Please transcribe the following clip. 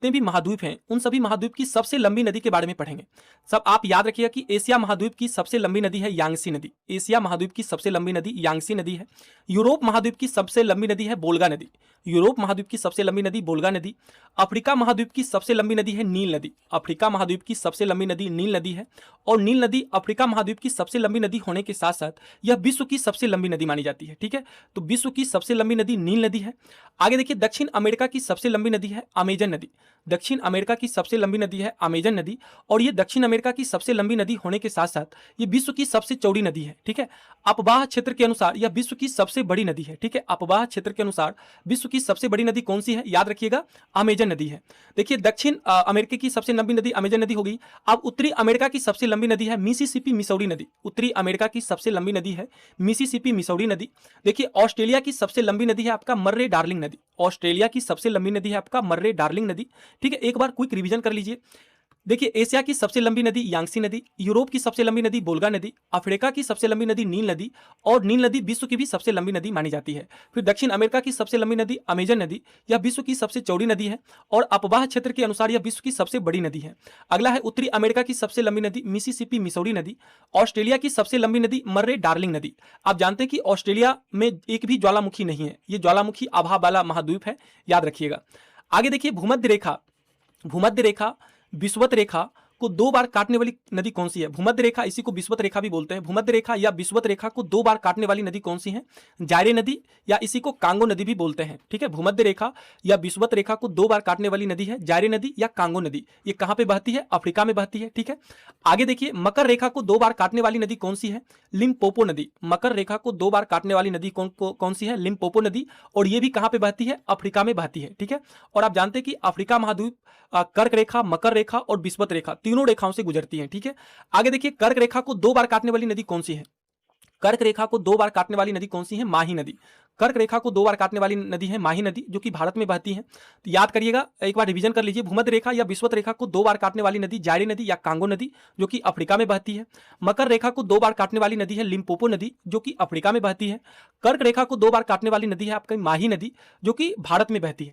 जितने भी महाद्वीप हैं उन सभी महाद्वीप की सबसे लंबी नदी के बारे में पढ़ेंगे। सब आप याद रखिएगा कि एशिया महाद्वीप की सबसे लंबी नदी है यांगसी नदी। एशिया महाद्वीप की सबसे लंबी नदी यांगसी नदी है। यूरोप महाद्वीप की सबसे लंबी नदी है बोल्गा नदी। यूरोप महाद्वीप की सबसे लंबी नदी बोल्गा नदी। अफ्रीका महाद्वीप की सबसे लंबी नदी है नील नदी। अफ्रीका महाद्वीप की सबसे लंबी नदी नील नदी है और नील नदी अफ्रीका महाद्वीप की सबसे लंबी नदी होने के साथ साथ यह विश्व की सबसे लंबी नदी मानी जाती है। ठीक है, तो विश्व की सबसे लंबी नदी नील नदी है। आगे देखिए, दक्षिण अमेरिका की सबसे लंबी नदी है अमेजन नदी। दक्षिण अमेरिका की सबसे लंबी नदी है अमेजन नदी और ये दक्षिण अमेरिका की सबसे लंबी नदी होने के साथ साथ ये विश्व की सबसे चौड़ी नदी है। ठीक है, अपवाह क्षेत्र के अनुसार यह विश्व की सबसे बड़ी नदी है। ठीक है, अपवाह क्षेत्र के अनुसार विश्व की सबसे बड़ी नदी कौन सी है? याद रखिएगा, अमेजन नदी है। देखिए, दक्षिण अमेरिका की सबसे लंबी नदी अमेजन नदी हो गई। अब उत्तरी अमेरिका की सबसे लंबी नदी है मिसिसिपी मिसौरी नदी। उत्तरी अमेरिका की सबसे लंबी नदी है मिसिसिपी मिसौरी नदी। देखिए, ऑस्ट्रेलिया की सबसे लंबी नदी है आपका मर्रे डार्लिंग नदी। ऑस्ट्रेलिया की सबसे लंबी नदी है आपका मर्रे डार्लिंग नदी। ठीक है, एक बार क्विक रिवीजन कर लीजिए। देखिए, एशिया की सबसे लंबी नदी यांगसी नदी, यूरोप की सबसे लंबी नदी बोल्गा नदी, अफ्रीका की सबसे लंबी नदी नील नदी और नील नदी विश्व की भी सबसे लंबी नदी मानी जाती है। फिर दक्षिण अमेरिका की सबसे लंबी नदी अमेजन नदी, यह विश्व की सबसे चौड़ी नदी है और अपवाह क्षेत्र के अनुसार यह विश्व की सबसे बड़ी नदी है। अगला है उत्तरी अमेरिका की सबसे लंबी नदी मिसिसिपी मिसौरी नदी, ऑस्ट्रेलिया की सबसे लंबी नदी मर्रे डार्लिंग नदी। आप जानते हैं कि ऑस्ट्रेलिया में एक भी ज्वालामुखी नहीं है, ये ज्वालामुखी आभा वाला महाद्वीप है, याद रखिएगा। आगे देखिए, भूमध्य रेखा विषुवत रेखा को 2 बार काटने वाली नदी कौन सी है? भूमध्य रेखा, इसी को विषुवत रेखा भी बोलते हैं। भूमध्य रेखा या विषुवत रेखा को 2 बार काटने वाली नदी कौन सी है? जायरे नदी या इसी को कांगो नदी भी बोलते हैं। ठीक है, भूमध्य रेखा या विषुवत रेखा को 2 बार काटने वाली नदी है जायरे नदी या कांगो नदी। ये कहां पे बहती है? अफ्रीका में बहती है। ठीक है, आगे देखिए, मकर रेखा को 2 बार काटने वाली नदी कौन सी है? लिम्पोपो नदी। मकर रेखा को 2 बार काटने वाली नदी कौन सी है? लिम्पोपो नदी, और ये भी कहां पे बहती है? अफ्रीका में बहती है। ठीक है, और आप जानते हैं कि अफ्रीका महाद्वीप कर्क रेखा, मकर रेखा और विषुवत रेखा तीनों रेखाओं से गुजरती है। ठीक है, आगे देखिए, कर्क रेखा को 2 बार काटने वाली नदी कौन सी है? कर्क रेखा को 2 बार काटने वाली नदी कौन सी है? माही नदी। कर्क रेखा को 2 बार काटने वाली नदी है माही नदी, जो कि भारत में बहती है। तो याद करिएगा, एक बार रिवीजन कर लीजिए। भूमध्य रेखा या विषुवत रेखा को 2 बार काटने वाली नदी जायरे नदी या कांगो नदी, जो कि अफ्रीका में बहती है। मकर रेखा को 2 बार काटने वाली नदी है लिम्पोपो नदी, जो कि अफ्रीका में बहती है। कर्क रेखा को 2 बार काटने वाली नदी है आपकी माही नदी, जो कि भारत में बहती है।